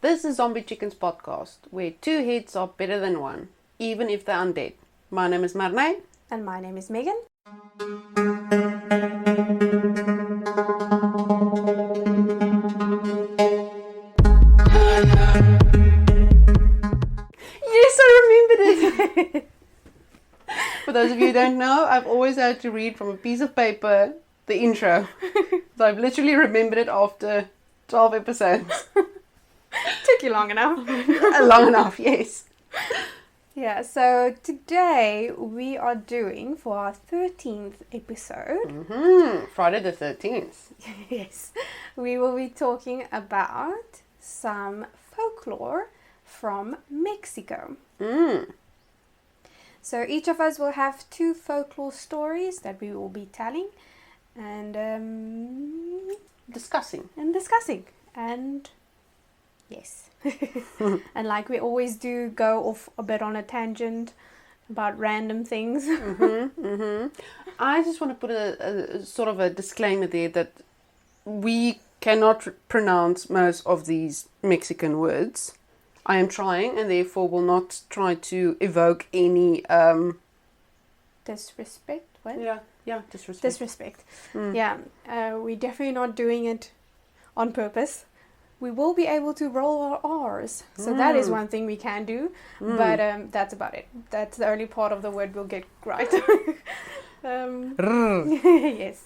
This is Zombie Chickens podcast, where two heads are better than one, even if they're undead. My name is Marnay. And my name is Megan. Yes, I remembered it! For those of you who don't know, I've always had to read from a piece of paper the intro. So I've literally remembered it after 12 episodes. Took you long enough. Long enough, yes. Yeah, so today we are doing for our 13th episode. Friday the 13th. Yes, we will be talking about some folklore from Mexico. So each of us will have two folklore stories that we will be telling and Discussing. And yes. And like we always do, go off a bit on a tangent about random things. I just want to put a sort of a disclaimer there that we cannot pronounce most of these Mexican words. I am trying, and therefore will not try to evoke any Disrespect? What? Yeah, disrespect. Disrespect. Yeah, we're definitely not doing it on purpose. We will be able to roll our R's. So that is one thing we can do. But that's about it. That's the only part of the word we'll get right. Yes.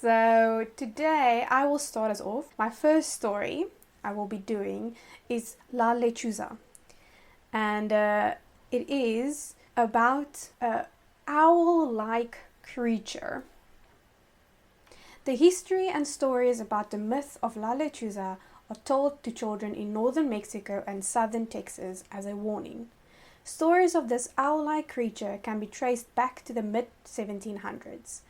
So today I will start us off. My first story I will be doing is La Lechuza. And it is about an owl-like creature. The history and stories about the myth of La Lechuza are told to children in northern Mexico and southern Texas as a warning. Stories of this owl-like creature can be traced back to the mid-1700s.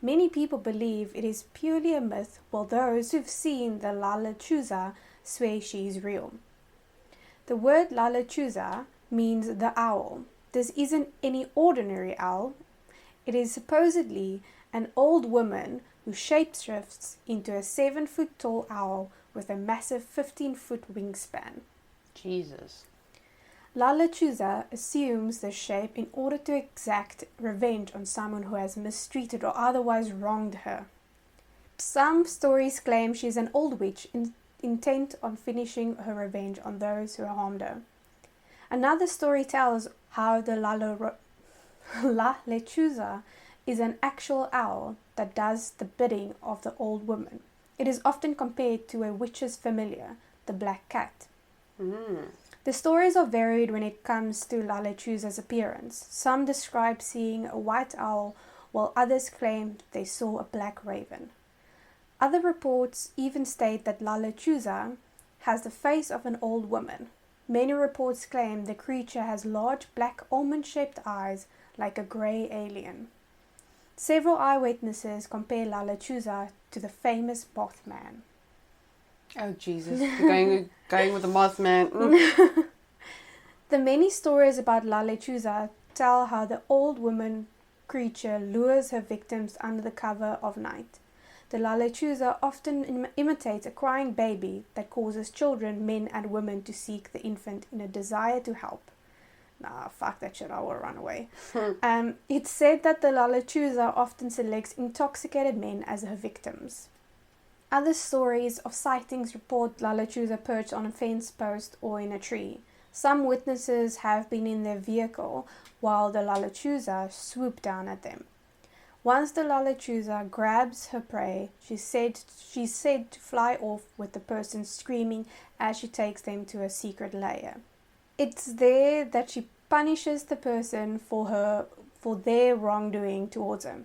Many people believe it is purely a myth, while those who've seen the La Lechuza swear she is real. The word La Lechuza means the owl. This isn't any ordinary owl. It is supposedly an old woman who shapeshifts into a 7-foot tall owl with a massive 15-foot wingspan. Jesus. La Lechuza assumes this shape in order to exact revenge on someone who has mistreated or otherwise wronged her. Some stories claim she is an old witch intent on finishing her revenge on those who harmed her. Another story tells how the La Lechuza is an actual owl that does the bidding of the old woman. It is often compared to a witch's familiar, the black cat. The stories are varied when it comes to La Lechuza's appearance. Some describe seeing a white owl, while others claim they saw a black raven. Other reports even state that La Lechuza has the face of an old woman. Many reports claim the creature has large black almond-shaped eyes like a grey alien. Several eyewitnesses compare La Lechuza to the famous Mothman. Oh, Jesus. Going with the Mothman. The many stories about La Lechuza tell how the old woman creature lures her victims under the cover of night. The La Lechuza often imitates a crying baby that causes children, men and women to seek the infant in a desire to help. Nah, fuck that shit, I will run away. It's said that the La Lechuza often selects intoxicated men as her victims. Other stories of sightings report La Lechuza perched on a fence post or in a tree. Some witnesses have been in their vehicle while the La Lechuza swooped down at them. Once the La Lechuza grabs her prey, she's said to fly off with the person screaming as she takes them to a secret lair. It's there that she punishes the person for their wrongdoing towards her.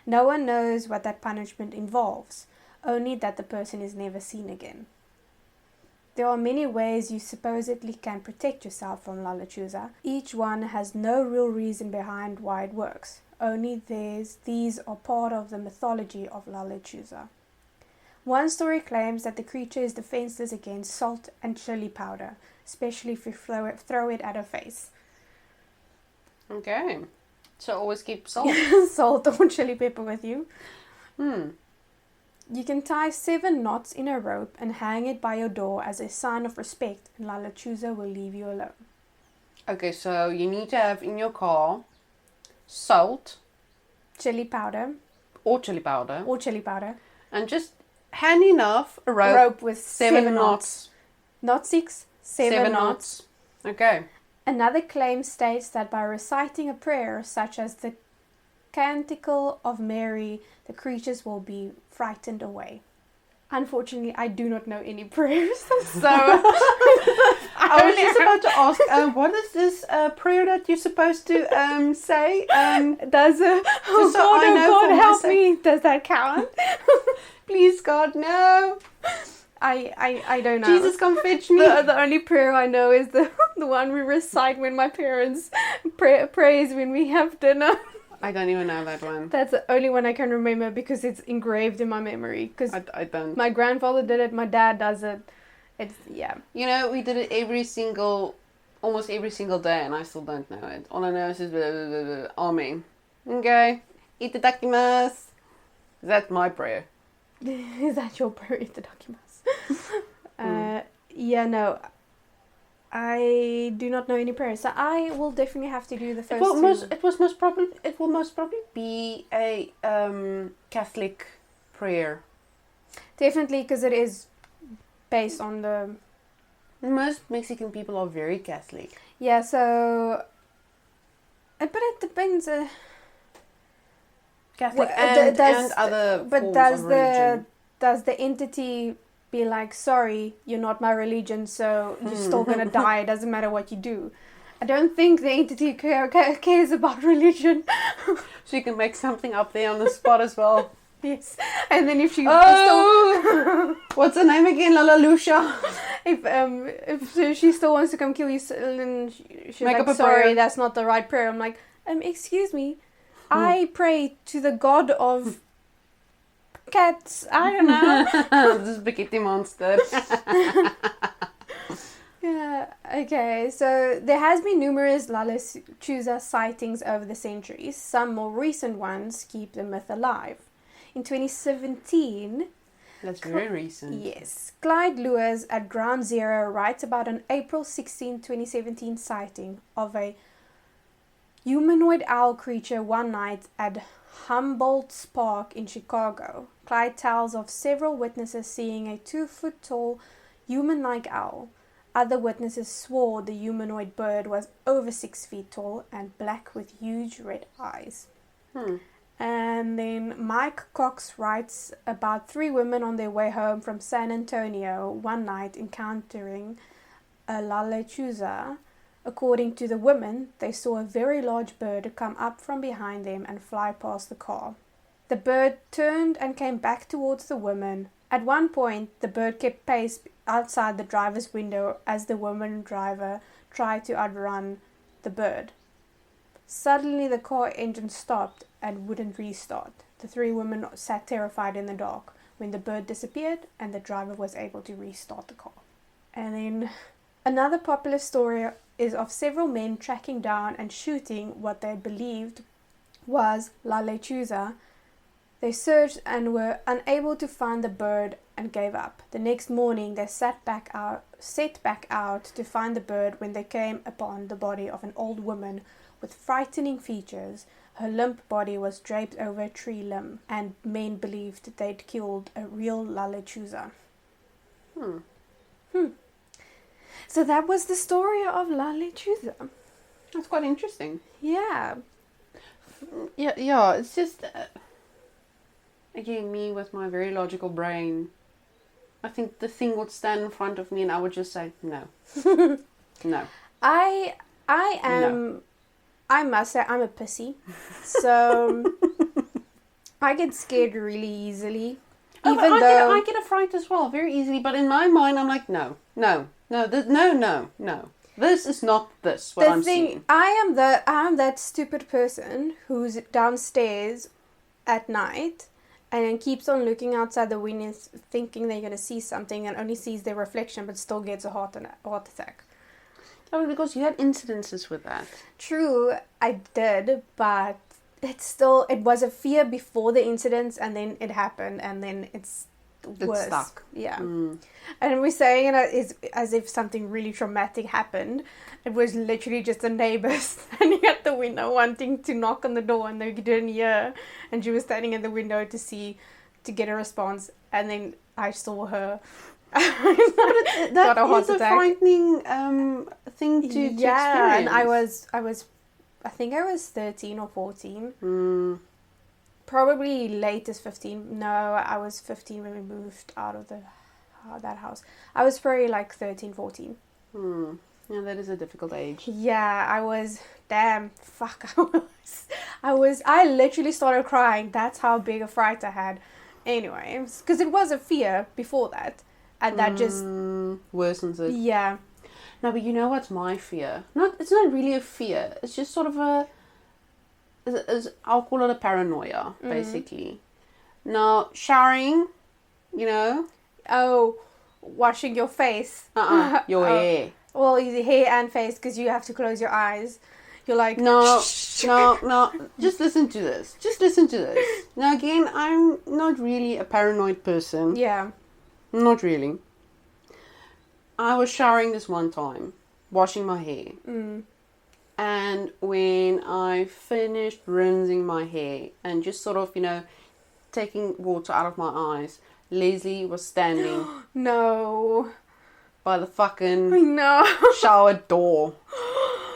No one knows what that punishment involves, only that the person is never seen again. There are many ways you supposedly can protect yourself from La Lechuza. Each one has no real reason behind why it works. Only these are part of the mythology of La Lechuza. One story claims that the creature is defenseless against salt and chili powder, especially if you throw it at her face. Okay. So always keep salt. Salt or chili pepper with you. You can tie 7 knots in a rope and hang it by your door as a sign of respect, and La Lechuza will leave you alone. Okay, so you need to have in your car salt Chili powder. or chili powder. And just handy enough a rope with 7 knots. Not 6, 7 knots. Okay. Another claim states that by reciting a prayer such as the Canticle of Mary, the creatures will be frightened away. Unfortunately, I do not know any prayers, so I was just about to ask, what is this prayer that you're supposed to say? Does God help me? Does that count? Please, God, no. I don't know. Jesus, come fetch me. The only prayer I know is the one we recite when my parents prays when we have dinner. I don't even know that one. That's the only one I can remember because it's engraved in my memory. Because I don't. My grandfather did it. My dad does it. It's, yeah. You know, we did it almost every single day, and I still don't know it. All I know is blah, blah, blah, blah. Amen. Okay. Itadakimasu. That's my prayer. Is that your prayer? Itadakimasu. Yeah, no. I do not know any prayers, so I will definitely have to do the first two. It will most probably be a Catholic prayer. Definitely, because it is based on the... Most Mexican people are very Catholic. Yeah, so... But it depends... Catholic and other forms of religion. Does the entity be like, sorry, you're not my religion, so you're still gonna die, it doesn't matter what you do? I don't think the entity cares about religion. So you can make something up there on the spot as well. Yes. And then if she what's her name again? Lala Lucia. If she still wants to come kill you, then she's make like, up a sorry, prayer. that's not the right prayer. I'm like, excuse me, I pray to the god of cats. I don't know. The spaghetti monster. Yeah. Okay. So there has been numerous La Lechuza sightings over the centuries. Some more recent ones keep the myth alive. In 2017, that's very recent. Yes, Clyde Lewis at Ground Zero writes about an April 16, 2017 sighting of a humanoid owl creature one night at Humboldt's Park in Chicago. Clyde tells of several witnesses seeing a 2-foot tall human-like owl. Other witnesses swore the humanoid bird was over 6 feet tall and black with huge red eyes. And then Mike Cox writes about 3 women on their way home from San Antonio one night encountering a La Lechuza. According to the women, they saw a very large bird come up from behind them and fly past the car. The bird turned and came back towards the women. At one point, the bird kept pace outside the driver's window as the woman driver tried to outrun the bird. Suddenly, the car engine stopped and wouldn't restart. The 3 women sat terrified in the dark when the bird disappeared and the driver was able to restart the car. And then another popular story is of several men tracking down and shooting what they believed was La Lechuza. They searched and were unable to find the bird and gave up. The next morning they set back out to find the bird when they came upon the body of an old woman with frightening features. Her limp body was draped over a tree limb, and men believed they'd killed a real La Lechuza. So that was the story of La Lechuza. That's quite interesting. Yeah. Yeah, it's just... again, me with my very logical brain. I think the thing would stand in front of me and I would just say, no. No. I am... No. I must say, I'm a pussy. So... I get scared really easily. I get a fright as well, very easily. But in my mind, I'm like, no. This is not this, what I'm seeing. I am that stupid person who's downstairs at night and keeps on looking outside the window thinking they're going to see something and only sees their reflection but still gets a heart attack. Oh, because you had incidences with that. True, I did, but it was a fear before the incidents, and then it happened, and then it's worse. Stuck. Yeah. And we're saying it as if something really traumatic happened. It was literally just a neighbor standing at the window wanting to knock on the door, and they didn't hear, and she was standing at the window to get a response, and then I saw her. That is a frightening thing to experience. And I think I was 13 or 14. Probably late as 15. No, I was 15 when we moved out of that house. I was probably like 13, 14. Yeah, that is a difficult age. Yeah, I was. Damn, fuck, I literally started crying. That's how big a fright I had. Anyway, because it was a fear before that. And that just worsens it. Yeah. No, but you know what's my fear? It's not really a fear. It's just sort of I'll call it a paranoia, basically. Now, showering, you know. Oh, washing your face. Your hair. Well, your hair and face, because you have to close your eyes. You're like... No. Just listen to this. Now, again, I'm not really a paranoid person. Yeah. Not really. I was showering this one time, washing my hair. And when I finished rinsing my hair and just sort of, taking water out of my eyes, Leslie was standing No. by the fucking shower door.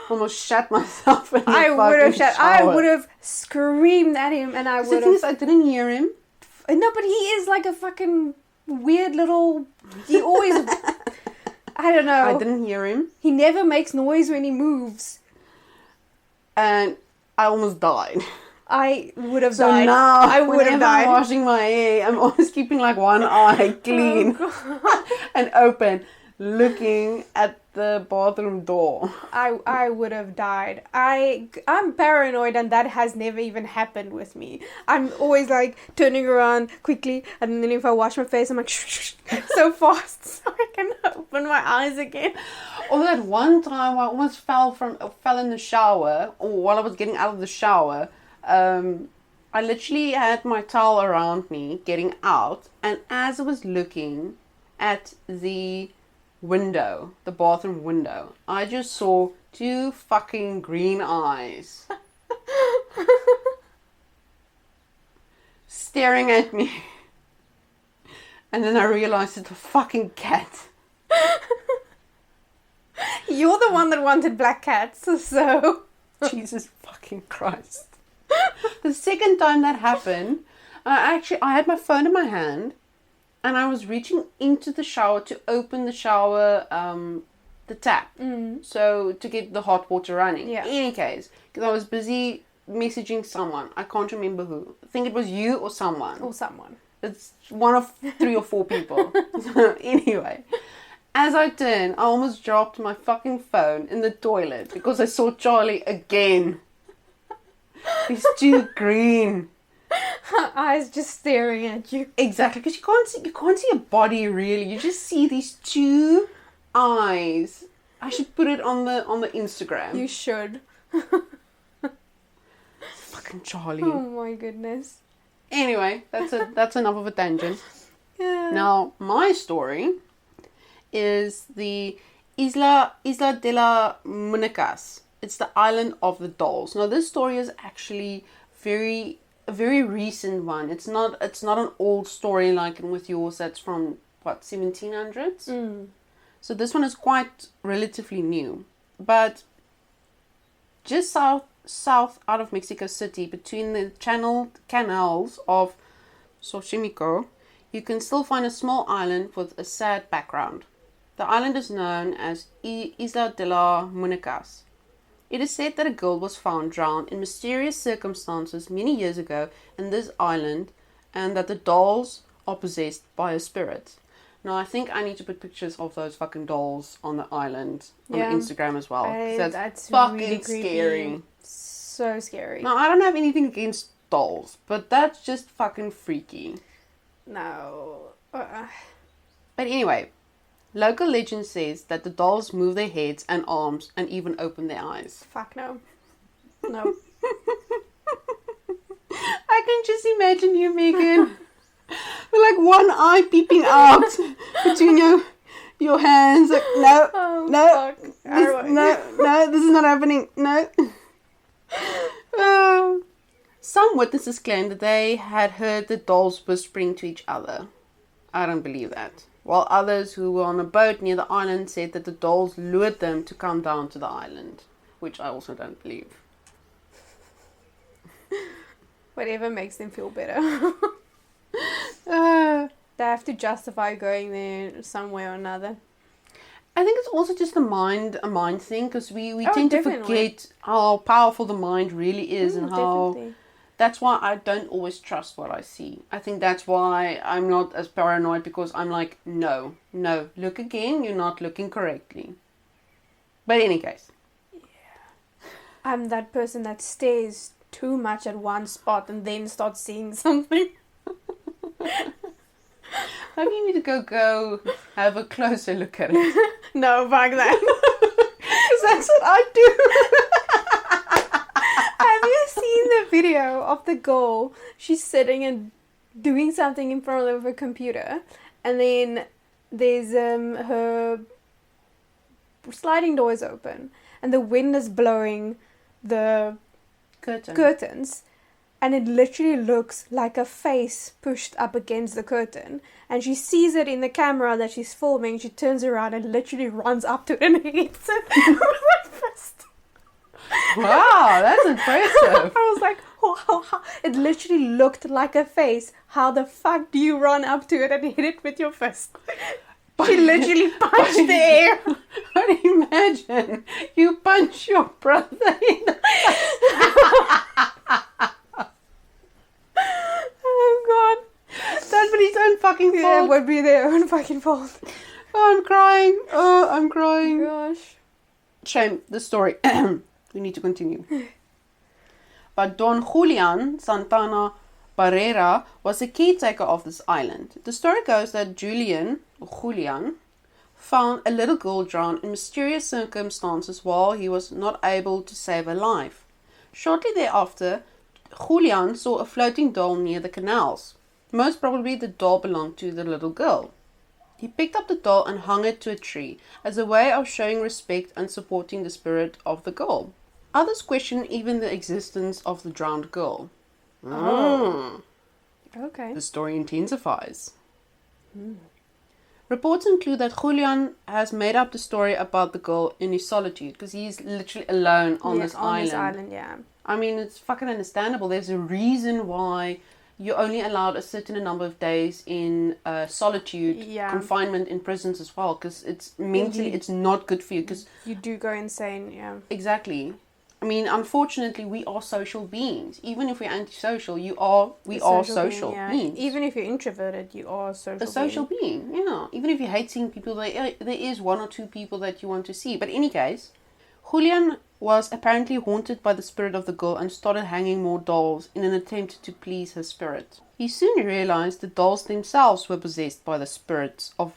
Almost shut myself in the shower. I would have screamed at him, and I would have... The thing is, I didn't hear him. No, but he is like a fucking weird little... He always... I don't know. I didn't hear him. He never makes noise when he moves. And I almost died. I would have So died. now, I would have died. I'm washing my hair, I'm always keeping like one eye clean and open, looking at the bathroom door. I would have died. I'm paranoid, and that has never even happened with me. I'm always like turning around quickly, and then if I wash my face, I'm like so fast so I can open my eyes again. Or that one time I almost fell in the shower, or while I was getting out of the shower, I literally had my towel around me getting out, and as I was looking at the window, the bathroom window, I just saw 2 fucking green eyes staring at me. And then I realized it's a fucking cat. You're the one that wanted black cats, so... Jesus fucking Christ. The second time that happened, I had my phone in my hand, and I was reaching into the shower to open the shower, the tap. So to get the hot water running. Yeah. In any case, because I was busy messaging someone. I can't remember who. I think it was you or someone. It's one of 3 or 4 people. So anyway, as I turned, I almost dropped my fucking phone in the toilet because I saw Charlie again. He's 2 green eyes just staring at you. Exactly, because you can't see a body really. You just see these 2 eyes. I should put it on the Instagram. You should. Fucking Charlie. Oh my goodness. Anyway, that's enough of a tangent. Yeah. Now, my story is the Isla De La Munecas. It's the island of the dolls. Now, this story is actually a very recent one. It's not an old story like with yours that's from, 1700s? So this one is quite relatively new. But just south out of Mexico City, between the canals of Xochimilco, you can still find a small island with a sad background. The island is known as Isla De La Munecas. It is said that a girl was found drowned in mysterious circumstances many years ago in this island, and that the dolls are possessed by a spirit. Now, I think I need to put pictures of those fucking dolls on the island on Instagram as well. That's fucking really scary. So scary. Now, I don't have anything against dolls, but that's just fucking freaky. No. But anyway, local legend says that the dolls move their heads and arms and even open their eyes. Fuck no. No. I can just imagine you, Megan, with like one eye peeping out between your hands. Like, no, no, this is not happening. No. Some witnesses claimed that they had heard the dolls whispering to each other. I don't believe that. While others who were on a boat near the island said that the dolls lured them to come down to the island, which I also don't believe. Whatever makes them feel better. They have to justify going there some way or another. I think it's also just a mind thing, because we tend definitely. to forget how powerful the mind really is, and how Definitely. that's why I don't always trust what I see. I think that's why I'm not as paranoid, because I'm like, no, look again, you're not looking correctly. But in any case. I'm that person that stares too much at one spot and then starts seeing something. Maybe you need to go have a closer look at it. No, fuck that. Because that's what I do. Have you seen the video of the girl? She's sitting and doing something in front of her computer, and then there's her sliding door is open, and the wind is blowing the curtains, and it literally looks like a face pushed up against the curtain, and she sees it in the camera that she's filming. She turns around and literally runs up to it and hits it with her fist. Wow, that's impressive. I was like, wow, it literally looked like a face. How the fuck do you run up to it and hit it with your fist? She literally punched the air. But imagine you punch your brother in the Oh god. That's but his own fucking fault. Yeah, it would be their own fucking fault. Oh, I'm crying. Oh, I'm crying. Gosh. Shame, the story. We need to continue. But Don Julian Santana Barrera was the caretaker of this island. The story goes that Julian found a little girl drowned in mysterious circumstances while he was not able to save her life. Shortly thereafter, Julian saw a floating doll near the canals. Most probably the doll belonged to the little girl. He picked up the doll and hung it to a tree as a way of showing respect and supporting the spirit of the girl. Others question even the existence of the drowned girl. Okay. The story intensifies. Reports include that Julian has made up the story about the girl in his solitude, because he's literally alone on this island. Yeah. I mean, it's fucking understandable. There's a reason why you're only allowed a certain number of days in solitude, confinement in prisons as well, because it's mentally, it's not good for you. Because you do go insane, yeah. Exactly. I mean, unfortunately, we are social beings. Even if we're antisocial, we are social beings. Even if you're introverted, you are a social being. Yeah. Even if you hate seeing people, there is one or two people that you want to see. But in any case, Julian was apparently haunted by the spirit of the girl and started hanging more dolls in an attempt to please her spirit. He soon realized the dolls themselves were possessed by the spirits of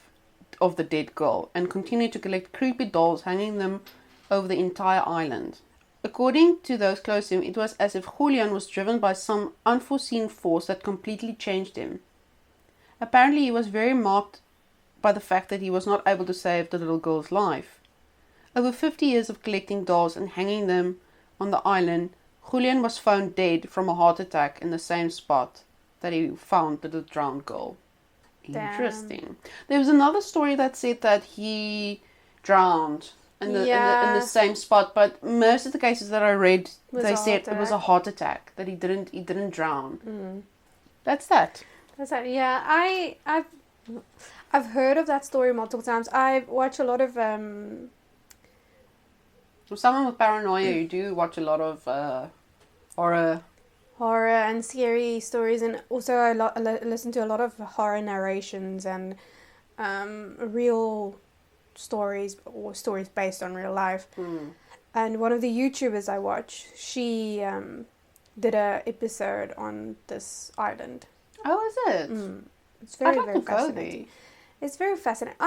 the dead girl and continued to collect creepy dolls, hanging them over the entire island. According to those close to him, it was as if Julian was driven by some unforeseen force that completely changed him. Apparently, he was very marked by the fact that he was not able to save the little girl's life. Over 50 years of collecting dolls and hanging them on the island, Julian was found dead from a heart attack in the same spot that he found the drowned girl. Damn. Interesting. There was another story that said that he drowned in the same spot, but most of the cases that I read, they said it was a heart attack, that he didn't drown. That's that. Yeah, I've heard of that story multiple times. I watch a lot of For someone with paranoia, you do watch a lot of horror and scary stories, and also I listen to a lot of horror narrations and real stories or stories based on real life. And one of the YouTubers I watch, she did a episode on this island. Oh, is it? It's very fascinating. It's very fascinating.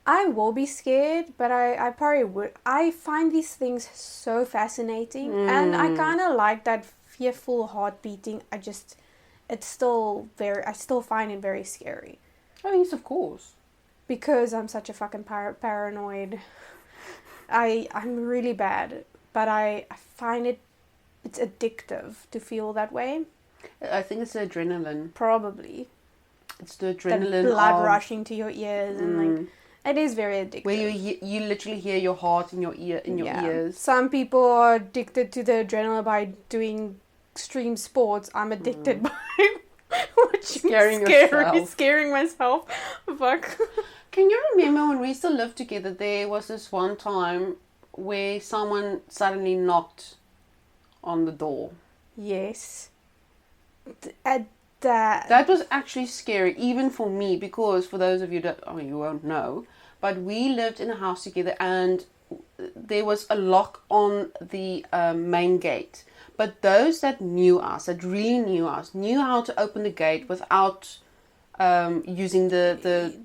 I will be scared, but I probably would. I find these things so fascinating, and I kind of like that hear full heart beating, I still find it very scary. Oh yes, of course. Because I'm such a fucking paranoid. I'm really bad, but I find it's addictive to feel that way. I think it's the adrenaline. Probably. It's the adrenaline. The blood rushing to your ears and like it is very addictive. Where you literally hear your heart in your ears. Some people are addicted to the adrenaline by doing extreme sports. I'm addicted by watching scaring myself. Fuck. Can you remember when we still lived together? There was this one time where someone suddenly knocked on the door. Yes. That was actually scary, even for me, because for those of you that you won't know, but we lived in a house together and there was a lock on the main gate. But those that knew us, that really knew us, knew how to open the gate without using the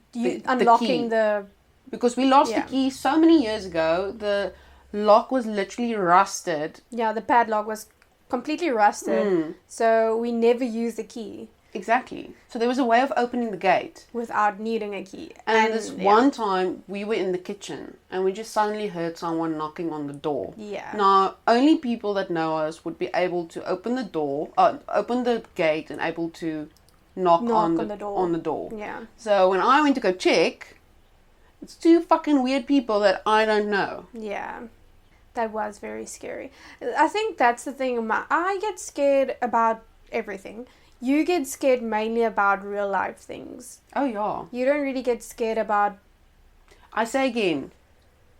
unlocking the key. Because we lost the key so many years ago. The lock was literally rusted. Yeah, the padlock was completely rusted. So we never used the key. Exactly. So there was a way of opening the gate without needing a key. And this one time we were in the kitchen and we just suddenly heard someone knocking on the door. Yeah. Now, only people that know us would be able to open the door, open the gate and able to knock on the door. Yeah. So when I went to go check, it's two fucking weird people that I don't know. Yeah. That was very scary. I think that's the thing. I get scared about everything. You get scared mainly about real life things. Oh, yeah. You don't really get scared about... I say again,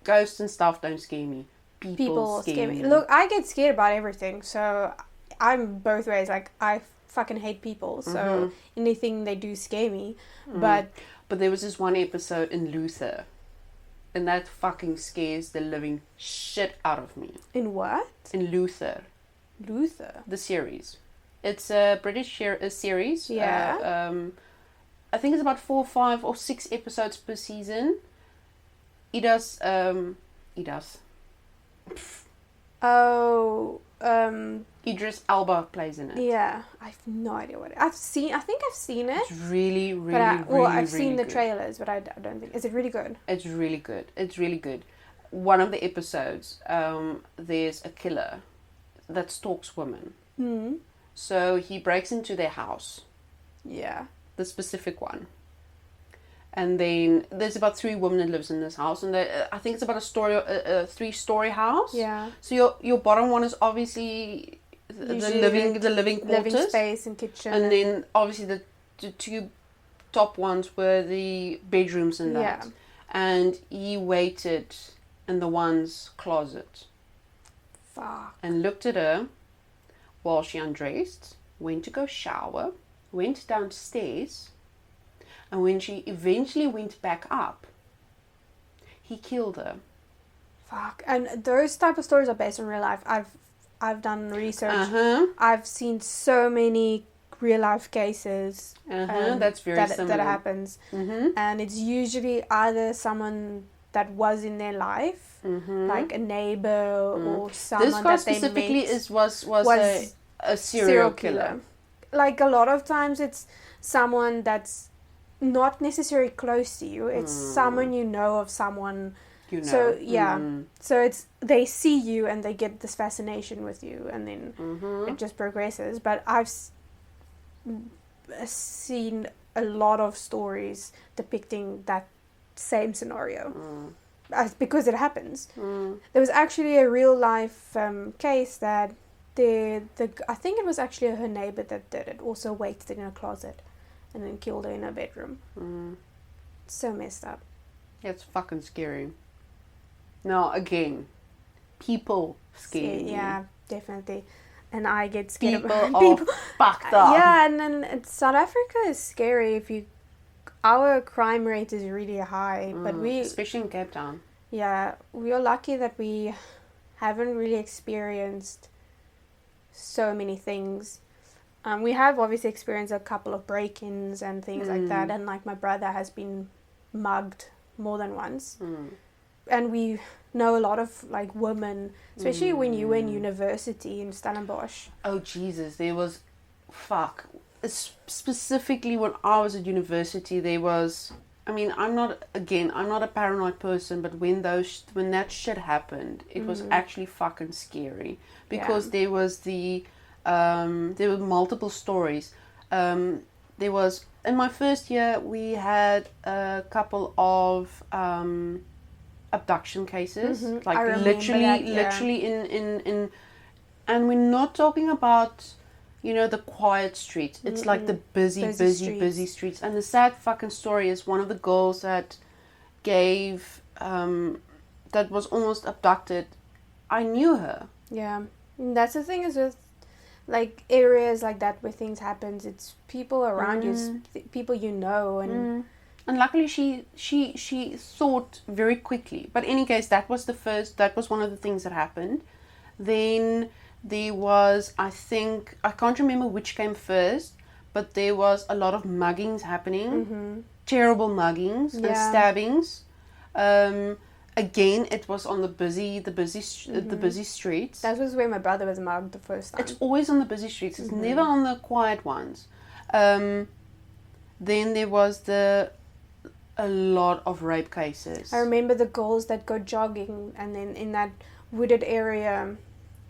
ghosts and stuff don't scare me. People scare me. Look, I get scared about everything. So I'm both ways. Like, I fucking hate people. So anything they do scare me. But there was this one episode in Luther. And that fucking scares the living shit out of me. In what? In Luther. Luther? The series. It's a British series. Yeah. I think it's about 4, 5 or 6 episodes per season. Idris Elba plays in it. Yeah. I have no idea what I think I've seen it. It's really, really, I've seen really the good. trailers, but I don't think... Is it really good? It's really good. It's really good. One of the episodes, there's a killer that stalks women. So he breaks into their house. Yeah. The specific one. And then there's about 3 women that lives in this house. And I think it's about a 3-story house. Yeah. So your bottom one is obviously the living quarters. Living space and kitchen. And then obviously the 2 top ones were the bedrooms and that. Yeah. And he waited in the one's closet. Fuck. And looked at her while she undressed, went to go shower, went downstairs, and when she eventually went back up, he killed her. Fuck. And those type of stories are based on real life. I've done research. I've seen so many real life cases. That's very similar. That happens. And it's usually either someone that was in their life, like a neighbor or someone this guy that they specifically met was a serial killer. Like a lot of times it's someone that's not necessarily close to you. It's someone you know of someone. You know. So yeah. So it's they see you and they get this fascination with you, and then it just progresses. But I've seen a lot of stories depicting that same scenario. Because it happens. There was actually a real life case that I think it was actually her neighbor that did it. Also waited in a closet and then killed her in her bedroom. So messed up. It's fucking scary. Now again, people scare me. Yeah, definitely. And I get scared people of people. Fucked up. Yeah, and then South Africa is scary. Our crime rate is really high, but especially in Cape Town. Yeah, we are lucky that we haven't really experienced so many things. We have obviously experienced a couple of break-ins and things like that, and like my brother has been mugged more than once, and we know a lot of like women, especially when you were in university in Stellenbosch. Oh Jesus, there was, specifically when I was at university, there was. I mean, I'm not a paranoid person, but when that shit happened, it was actually fucking scary because there were multiple stories. There was, in my first year, we had a couple of abduction cases, like literally in, and we're not talking about, the quiet streets. It's like the busy streets. And the sad fucking story is one of the girls that that was almost abducted. I knew her. Yeah, and that's the thing is with like areas like that where things happen. It's people around you, people you know, and luckily she thought very quickly. But in any case, that was one of the things that happened. Then there was, I can't remember which came first, but there was a lot of muggings happening. Terrible muggings and stabbings. Again, it was on the busy streets. That was where my brother was mugged the first time. It's always on the busy streets. It's never on the quiet ones. Then there was a lot of rape cases. I remember the girls that go jogging and then in that wooded area.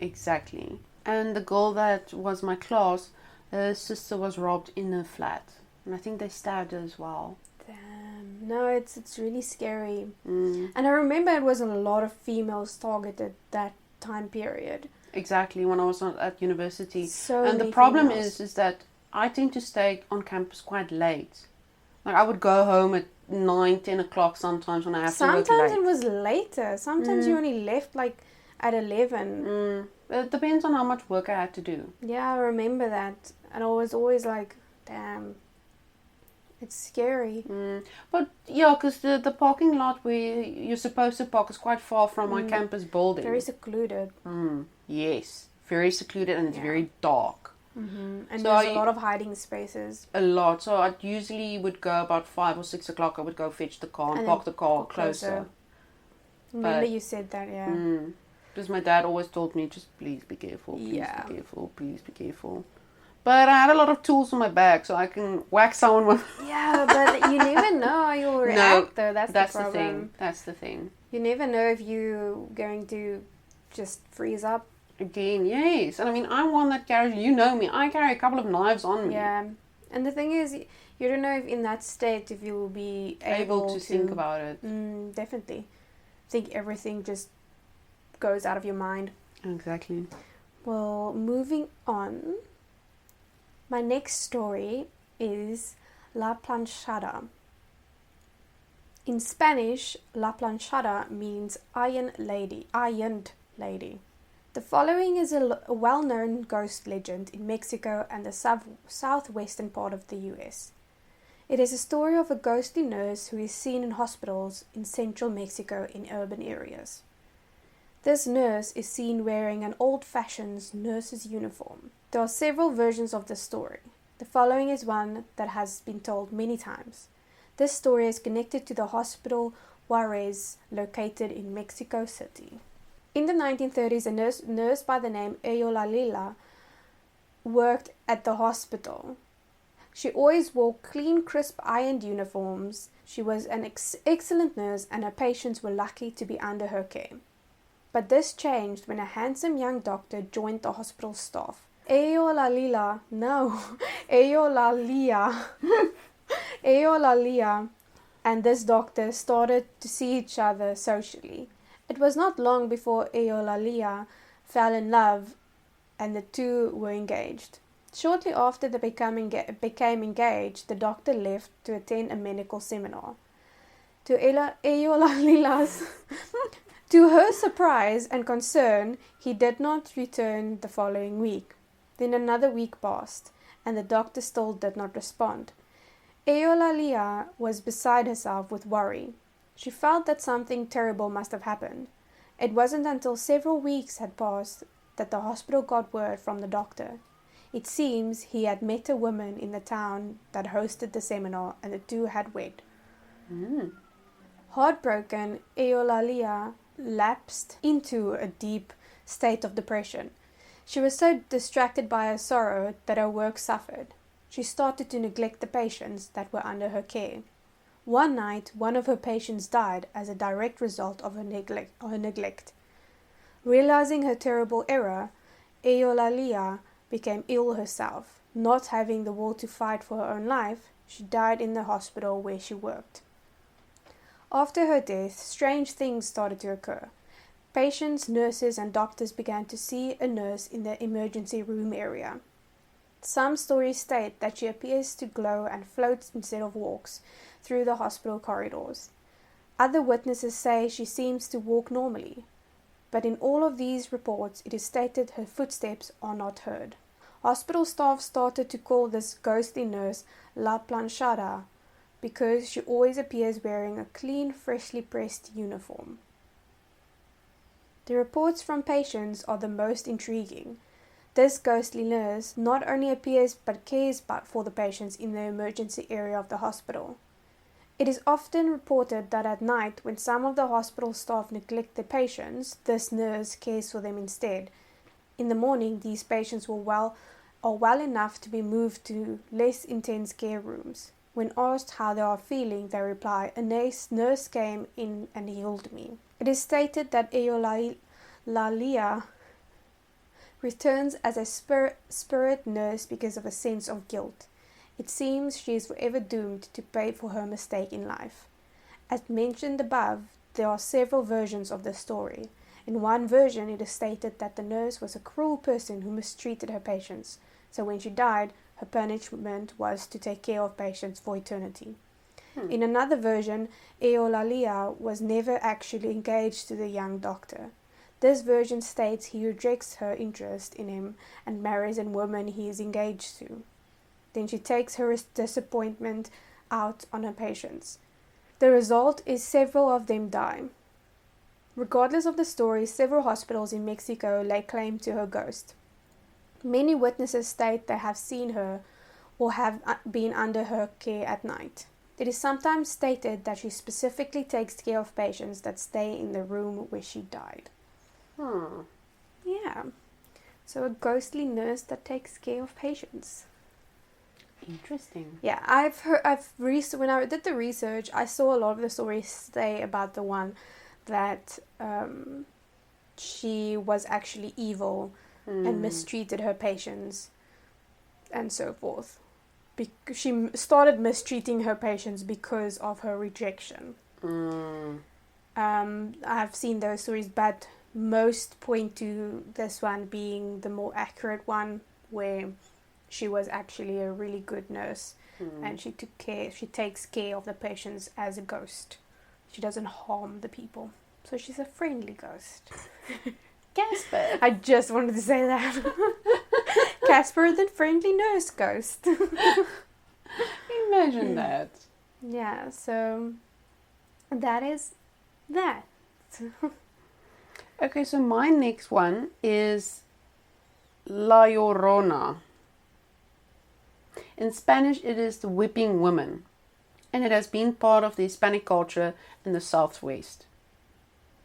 Exactly. And the girl that was my class, her sister was robbed in her flat. And I think they stabbed her as well. Damn. No, it's really scary. And I remember it was a lot of females targeted that time period. Exactly, when I was at university. And the problem is that I tend to stay on campus quite late. Like I would go home at 9, 10 o'clock sometimes when I have to work late. Sometimes it was later. Sometimes you only left like at 11. It depends on how much work I had to do. Yeah, I remember that. And I was always like, damn, it's scary. But yeah, because the parking lot where you're supposed to park is quite far from my campus building. Very secluded. Yes, very secluded, and it's very dark. And so there's a lot of hiding spaces. A lot. So I usually would go about 5 or 6 o'clock. I would go fetch the car and park the car closer. Remember you said that, yeah. Because my dad always told me, just please be careful, please be careful. But I had a lot of tools in my bag, so I can whack someone with... Yeah, but you never know how you'll react, though. That's the problem. That's the thing. You never know if you're going to just freeze up. Again, yes. And I mean, I'm one that carries... You know me. I carry a couple of knives on me. Yeah. And the thing is, you don't know if in that state, if you'll be able to think about it. Definitely. I think everything just goes out of your mind. Exactly. Well, moving on, my next story is La Planchada. In Spanish, La Planchada means ironed lady. The following is a well-known ghost legend in Mexico and the southwestern part of the US. It is a story of a ghostly nurse who is seen in hospitals in central Mexico in urban areas. This nurse is seen wearing an old-fashioned nurse's uniform. There are several versions of the story. The following is one that has been told many times. This story is connected to the hospital Juarez located in Mexico City. In the 1930s, a nurse by the name Eolalila worked at the hospital. She always wore clean, crisp, ironed uniforms. She was an excellent nurse and her patients were lucky to be under her care. But this changed when a handsome young doctor joined the hospital staff. Eolalila and this doctor started to see each other socially. It was not long before Eolalila fell in love and the two were engaged. Shortly after they became engaged, the doctor left to attend a medical seminar. To Eolalila's To her surprise and concern, he did not return the following week. Then another week passed, and the doctor still did not respond. Eolalia was beside herself with worry. She felt that something terrible must have happened. It wasn't until several weeks had passed that the hospital got word from the doctor. It seems he had met a woman in the town that hosted the seminar, and the two had wed. Heartbroken, Eolalia lapsed into a deep state of depression. She was so distracted by her sorrow that her work suffered. She started to neglect the patients that were under her care. One night, one of her patients died as a direct result of her neglect. Realizing her terrible error, Eulalia became ill herself. Not having the will to fight for her own life, she died in the hospital where she worked. After her death, strange things started to occur. Patients, nurses, and doctors began to see a nurse in the emergency room area. Some stories state that she appears to glow and floats instead of walks through the hospital corridors. Other witnesses say she seems to walk normally, but in all of these reports it is stated her footsteps are not heard. Hospital staff started to call this ghostly nurse La Planchada because she always appears wearing a clean, freshly pressed uniform. The reports from patients are the most intriguing. This ghostly nurse not only appears but cares for the patients in the emergency area of the hospital. It is often reported that at night, when some of the hospital staff neglect their patients, this nurse cares for them instead. In the morning, these patients are well enough to be moved to less intense care rooms. When asked how they are feeling, they reply, "A nurse came in and healed me." It is stated that Eulalia returns as a spirit nurse because of a sense of guilt. It seems she is forever doomed to pay for her mistake in life. As mentioned above, there are several versions of the story. In one version, it is stated that the nurse was a cruel person who mistreated her patients, so when she died, her punishment was to take care of patients for eternity. In another version, Eulalia was never actually engaged to the young doctor. This version states he rejects her interest in him and marries a woman he is engaged to. Then she takes her disappointment out on her patients. The result is several of them die. Regardless of the story, several hospitals in Mexico lay claim to her ghost. Many witnesses state they have seen her or have been under her care at night. It is sometimes stated that she specifically takes care of patients that stay in the room where she died. Yeah. So a ghostly nurse that takes care of patients. Interesting. Yeah, when I did the research, I saw a lot of the stories say about the one that she was actually evil and mistreated her patients and so forth. She started mistreating her patients because of her rejection. I've seen those stories, but most point to this one being the more accurate one, where she was actually a really good nurse and she takes care of the patients as a ghost. She doesn't harm the people. So she's a friendly ghost. Casper. I just wanted to say that. Casper the friendly nurse ghost. Imagine that. Yeah, so that is that. Okay, so my next one is La Llorona. In Spanish, it is the weeping woman, and it has been part of the Hispanic culture in the Southwest.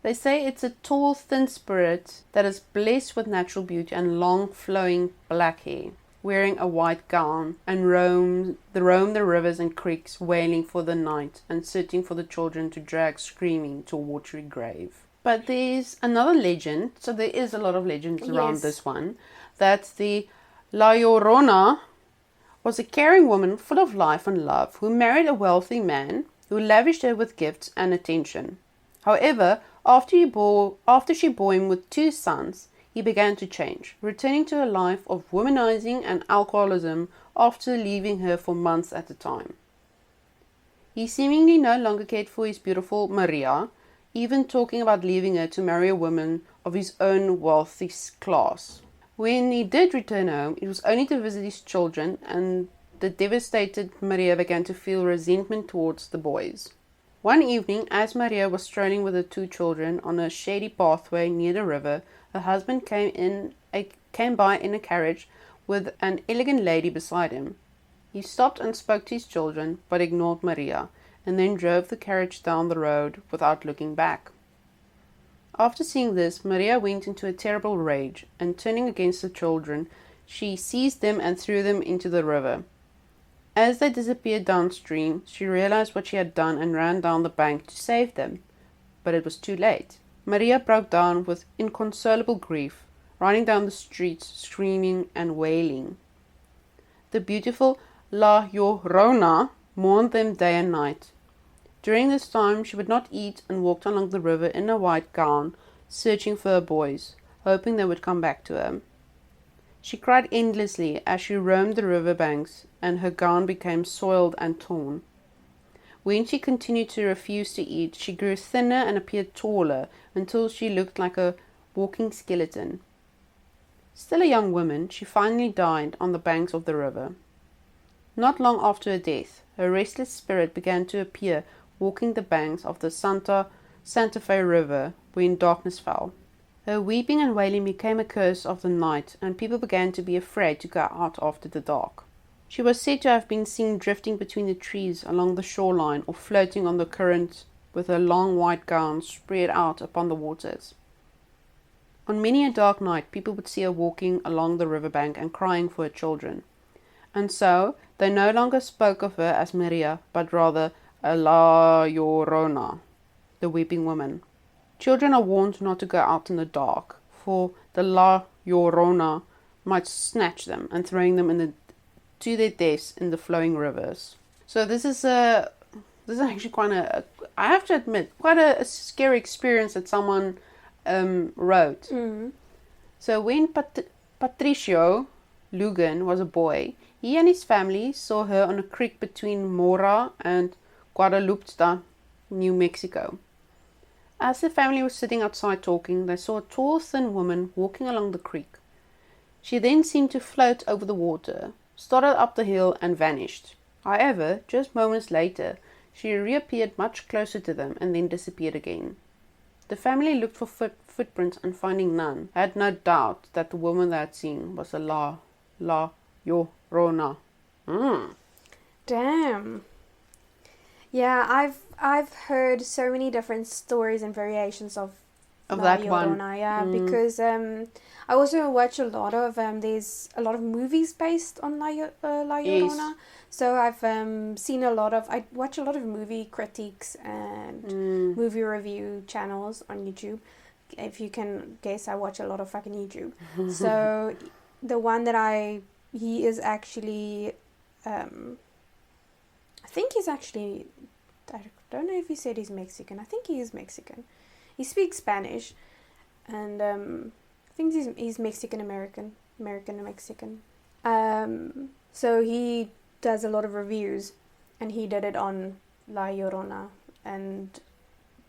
They say it's a tall, thin spirit that is blessed with natural beauty and long, flowing black hair, wearing a white gown, and roam the rivers and creeks, wailing for the night and searching for the children to drag screaming to a watery grave. But there's another legend, so there is a lot of legends around this one, that the La Llorona was a caring woman full of life and love who married a wealthy man who lavished her with gifts and attention. However, after she bore him with 2 sons, he began to change, returning to a life of womanizing and alcoholism after leaving her for months at a time. He seemingly no longer cared for his beautiful Maria, even talking about leaving her to marry a woman of his own wealthy class. When he did return home, it was only to visit his children, and the devastated Maria began to feel resentment towards the boys. One evening, as Maria was strolling with her 2 children on a shady pathway near the river, her husband came by in a carriage with an elegant lady beside him. He stopped and spoke to his children, but ignored Maria, and then drove the carriage down the road without looking back. After seeing this, Maria went into a terrible rage, and turning against the children, she seized them and threw them into the river. As they disappeared downstream, she realized what she had done and ran down the bank to save them. But it was too late. Maria broke down with inconsolable grief, running down the streets, screaming and wailing. The beautiful La Llorona mourned them day and night. During this time she would not eat and walked along the river in a white gown, searching for her boys, hoping they would come back to her. She cried endlessly as she roamed the river banks, and her gown became soiled and torn. When she continued to refuse to eat, she grew thinner and appeared taller until she looked like a walking skeleton. Still a young woman, she finally died on the banks of the river. Not long after her death, her restless spirit began to appear walking the banks of the Santa Fe River, when darkness fell. Her weeping and wailing became a curse of the night, and people began to be afraid to go out after the dark. She was said to have been seen drifting between the trees along the shoreline or floating on the current with her long white gown spread out upon the waters. On many a dark night, people would see her walking along the riverbank and crying for her children. And so they no longer spoke of her as Maria, but rather La Llorona, the weeping woman. Children are warned not to go out in the dark, for the La Llorona might snatch them and throwing them to their deaths in the flowing rivers. So this is actually I have to admit, quite a scary experience that someone wrote. Mm. So when Patricio Lugan was a boy, he and his family saw her on a creek between Mora and Guadalupe, New Mexico. As the family was sitting outside talking, they saw a tall, thin woman walking along the creek. She then seemed to float over the water, started up the hill and vanished. However, just moments later, she reappeared much closer to them and then disappeared again. The family looked for footprints and finding none, had no doubt that the woman they had seen was a La Llorona. Damn. Yeah, I've heard so many different stories and variations of La that Llorona, one. yeah, because I also watch a lot of there's a lot of movies based on La Llorona. Yes. So I've seen I watch a lot of movie critiques and movie review channels on YouTube. If you can guess, I watch a lot of fucking YouTube. So the one that he is actually I think he's actually, I don't know if he said he's Mexican. I think he is Mexican. He speaks Spanish, and I think he's Mexican-American, American-Mexican. So he does a lot of reviews, and he did it on La Llorona. And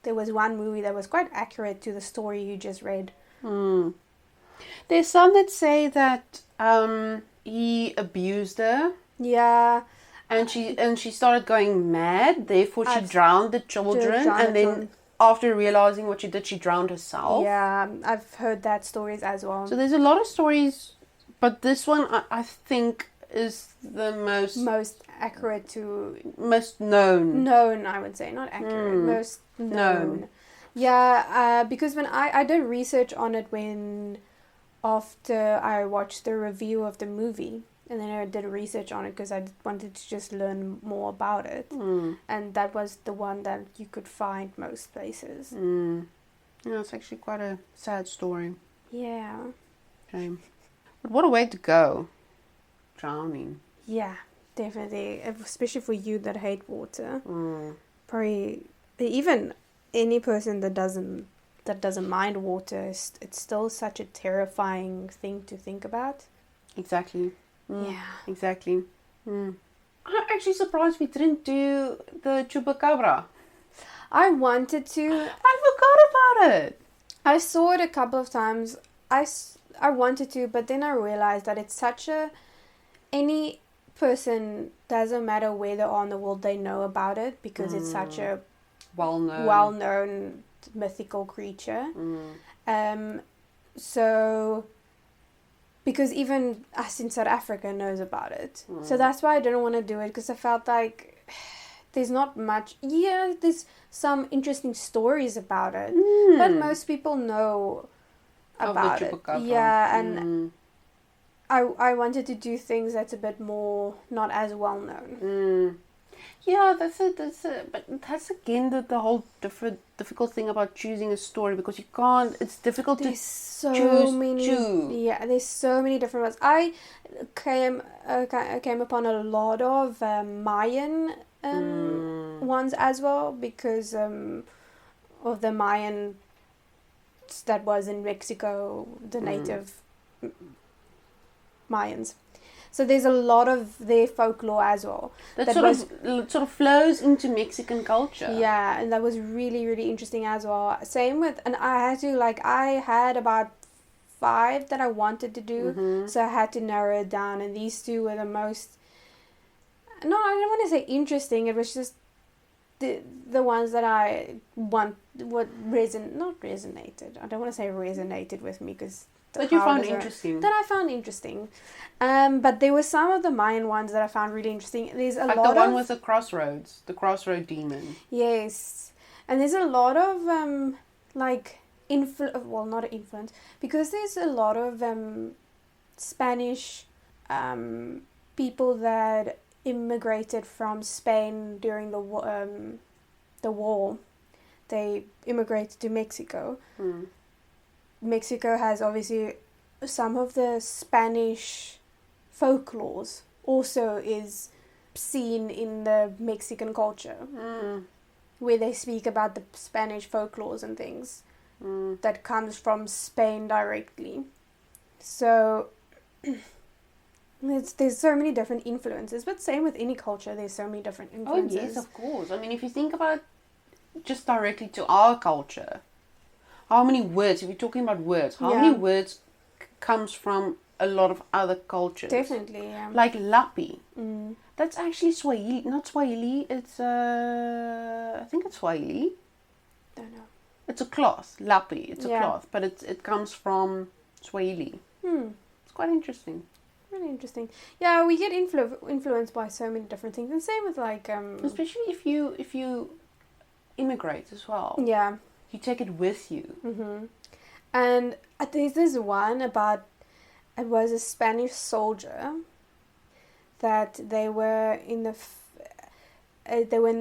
there was one movie that was quite accurate to the story you just read. There's some that say that he abused her. Yeah. And she started going mad, therefore she drowned the children, and then after realizing what she did, she drowned herself. Yeah, I've heard that stories as well. So there's a lot of stories, but this one I think is the most accurate to... Most known. Known, I would say. Not accurate. Most known. Yeah, because when I did research on it after I watched the review of the movie. And then I did research on it because I wanted to just learn more about it. And that was the one that you could find most places. Yeah, it's actually quite a sad story. Yeah. Shame. But what a way to go. Drowning. Yeah, definitely. Especially for you that hate water. Probably, even any person that doesn't mind water, it's still such a terrifying thing to think about. Exactly. Yeah. Exactly. I'm actually surprised we didn't do the Chupacabra. I wanted to. I forgot about it. I saw it a couple of times. I wanted to, but then I realized that it's such any person, doesn't matter where they are in the world, they know about it because it's such a well-known mythical creature. So... Because even us in South Africa knows about it. So that's why I didn't want to do it. Because I felt like there's not much. Yeah, there's some interesting stories about it, but most people know about the it. Chupacabra. Yeah, and I wanted to do things that's a bit more not as well known. Yeah, that's it. But that's again the whole difficult thing about choosing a story, because you can't. It's difficult There's to so choose many. two. Yeah, there's so many different ones. I came upon a lot of Mayan ones as well, because of the Mayan that was in Mexico, the native Mayans. So there's a lot of their folklore as well. That sort of flows into Mexican culture. Yeah, and that was really, really interesting as well. Same with, and I had about 5 that I wanted to do, so I had to narrow it down, and these 2 were the most, no, I don't want to say interesting, it was just the ones that I not resonated. I don't want to say resonated with me, because but you found interesting. That I found interesting. But there were some of the Mayan ones that I found really interesting. There's a lot of... the one with the crossroads, the crossroad demon. Yes. And there's a lot of, not influence, because there's a lot of Spanish people that immigrated from Spain during the war. They immigrated to Mexico. Mexico has obviously some of the Spanish folklores also is seen in the Mexican culture, where they speak about the Spanish folklores and things that comes from Spain directly. So there's so many different influences, but same with any culture, there's so many different influences. Oh yes, of course. I mean, if you think about just directly to our culture, how many words, if you're talking about words, how many words comes from a lot of other cultures? Definitely, yeah. Like lapi. That's actually Swahili, not Swahili, it's, I think it's Swahili. Don't know. It's a cloth, lapi, it's a cloth, but it comes from Swahili. It's quite interesting. Really interesting. Yeah, we get influenced by so many different things, and same with like... especially if you immigrate as well. Yeah. You take it with you. And there's this one about, it was a Spanish soldier that they were in the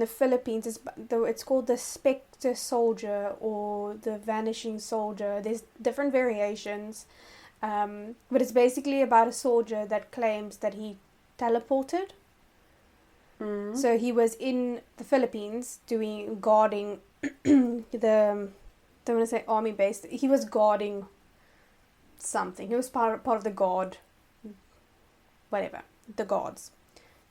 Philippines. It's called the Specter Soldier or the Vanishing Soldier. There's different variations, but it's basically about a soldier that claims that he teleported. So he was in the Philippines guarding don't want to say army base. He was guarding something. He was part of the guard, whatever, the guards,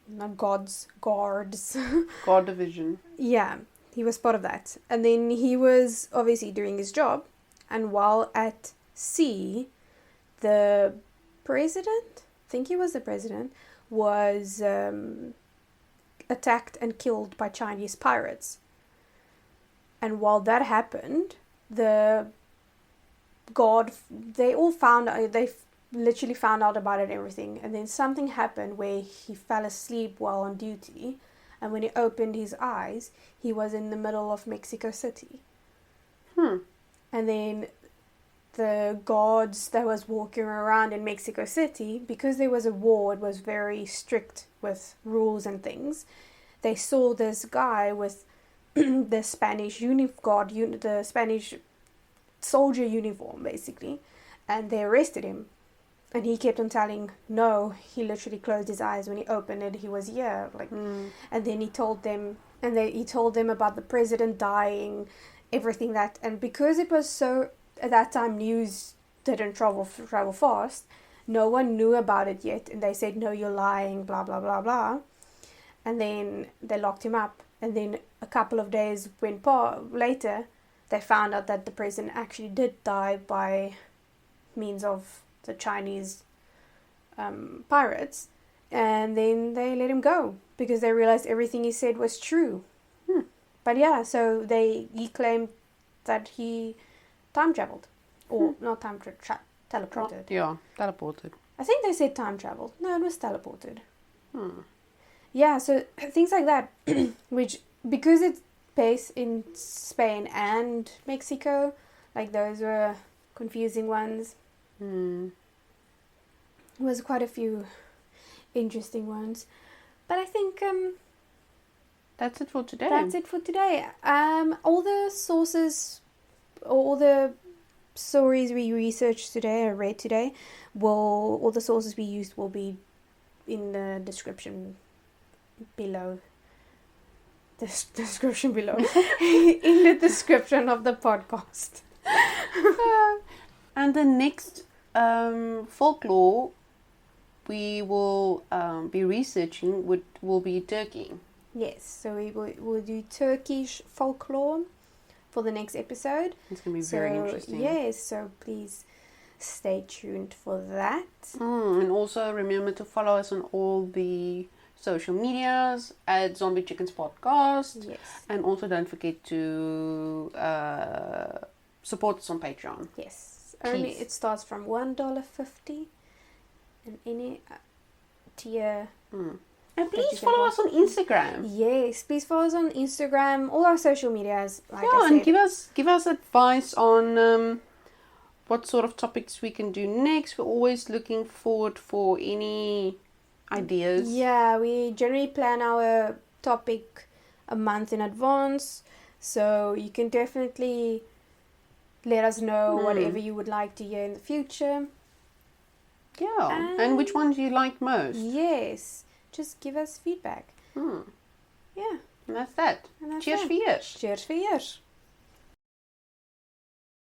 not gods, guards. Guard division. Yeah, he was part of that, and then he was obviously doing his job, and while at sea, the president, I think he was the president, was attacked and killed by Chinese pirates. And while that happened, the guard, they literally found out about it and everything. And then something happened where he fell asleep while on duty. And when he opened his eyes, he was in the middle of Mexico City. And then the guards that was walking around in Mexico City, because there was a war, it was very strict with rules and things. They saw this guy with the Spanish the Spanish soldier uniform, basically, and they arrested him. And he kept on telling, no, he literally closed his eyes. When he opened it, he was here. And then he told them about the president dying, everything that, and because it was so, at that time, news didn't travel fast, no one knew about it yet, and they said, no, you're lying, blah, blah, blah, blah. And then they locked him up. And then a couple of days went later, they found out that the president actually did die by means of the Chinese pirates. And then they let him go because they realized everything he said was true. But yeah, so he claimed that he time traveled. Or not time traveled, teleported. Yeah, teleported. I think they said time traveled. No, it was teleported. yeah, so things like that, which because it's based in Spain and Mexico, like those were confusing ones. Hmm. Was quite a few interesting ones, but I think That's it for today. that's it for today. All the sources, all the stories we researched today or read today, all the sources we used will be in the description below. The description below. In the description of the podcast. And the next folklore we will be researching will be Turkey. Yes, so we'll do Turkish folklore for the next episode. It's going to be very interesting. Yes, so please stay tuned for that. And also remember to follow us on all the social medias at Zombie Chickens Podcast. Yes. And also don't forget to support us on Patreon. Yes. Only Please. it starts from $1.50 and any tier. And please you can follow us on Instagram. Yes, please follow us on Instagram, all our social medias. Like I And said. give us advice on what sort of topics we can do next. We're always looking forward for any ideas. Yeah, we generally plan our topic a month in advance, so you can definitely let us know whatever you would like to hear in the future. Yeah. And which one do you like most? Yes, just give us feedback. Yeah. And that's that. And that's Cheers it. for years. Cheers for years.